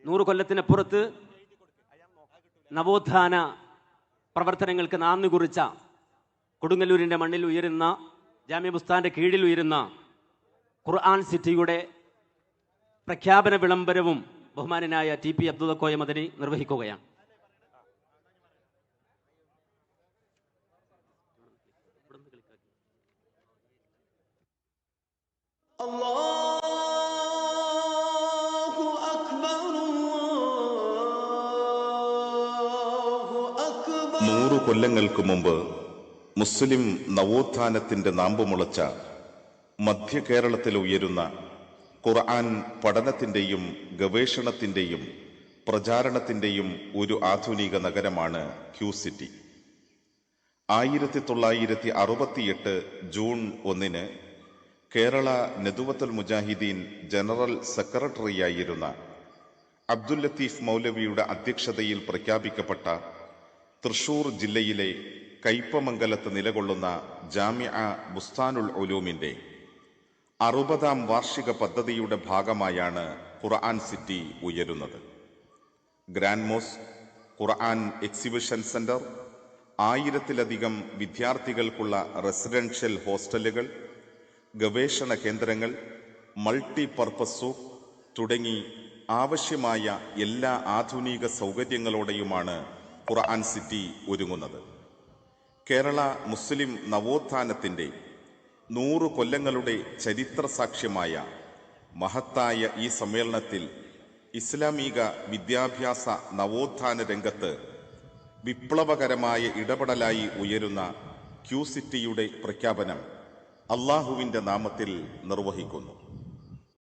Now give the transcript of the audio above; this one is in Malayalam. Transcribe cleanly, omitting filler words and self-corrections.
100 കൊല്ലത്തിനപ്പുറത്ത് നവോത്ഥാന പ്രവർത്തനങ്ങൾക്ക് നാന്ദി കുറിച്ച കൊടുങ്ങല്ലൂരിൻ്റെ മണ്ണിൽ ഉയരുന്ന ജാമ്യ ബുസ്താൻ്റെ കീഴിൽ ഉയരുന്ന ഖുർആൻ സിറ്റിയുടെ പ്രഖ്യാപന വിളംബരവും ബഹുമാനനായ ടി പി അബ്ദുൽ കോയ മദനി നിർവഹിക്കുകയാണ്. അല്ലാഹു അക്ബർ, അല്ലാഹു അക്ബർ. 100 കൊല്ലങ്ങൾക്ക് മുമ്പ് മുസ്ലിം നവോത്ഥാനത്തിന്റെ നാമ്പുമുളച്ച മധ്യ കേരളത്തിൽ ഉയരുന്ന ഖുർആൻ പഠനത്തിന്റെയും ഗവേഷണത്തിന്റെയും പ്രചാരണത്തിന്റെയും ഒരു ആധുനിക നഗരമാണ് Q city. 1968 June 1 Kerala Nadvathul Mujahideen general സെക്രട്ടറിയായിരുന്ന അബ്ദുൽ ലത്തീഫ് മൗലവിയുടെ അധ്യക്ഷതയിൽ പ്രഖ്യാപിക്കപ്പെട്ട തൃശൂർ ജില്ലയിലെ കയ്പമംഗലത്ത് നിലകൊള്ളുന്ന ജാമിഅ ബുസ്താനുൽ ഉലൂമിന്റെ 60ാം വാർഷിക പദ്ധതിയുടെ ഭാഗമായാണ് ഖുർആൻ സിറ്റി ഉയരുന്നത്. ഗ്രാൻഡ് മോസ്ക്, ഖുർആൻ എക്സിബിഷൻ സെന്റർ, 1000-ലധികം വിദ്യാർത്ഥികൾക്കുള്ള റെസിഡൻഷ്യൽ ഹോസ്റ്റലുകൾ, ഗവേഷണ കേന്ദ്രങ്ങൾ, മൾട്ടി പർപ്പസ് സൂക്ക് തുടങ്ങി ആവശ്യമായ എല്ലാ ആധുനിക സൗകര്യങ്ങളോടെയുമാണ് ഖുർആൻ സിറ്റി ഒരുങ്ങുന്നത്. കേരള മുസ്ലിം നവോത്ഥാനത്തിന്റെ 100 കൊല്ലങ്ങളുടെ ചരിത്ര സാക്ഷ്യമായ മഹത്തായ ഈ സമ്മേളനത്തിൽ ഇസ്ലാമിക വിദ്യാഭ്യാസ നവോത്ഥാന രംഗത്ത് വിപ്ലവകരമായ ഇടപെടലായി ഉയരുന്ന ക്യൂ സിറ്റിയുടെ പ്രഖ്യാപനം അല്ലാഹുവിന്റെ നാമത്തിൽ നിർവഹിക്കുന്നു.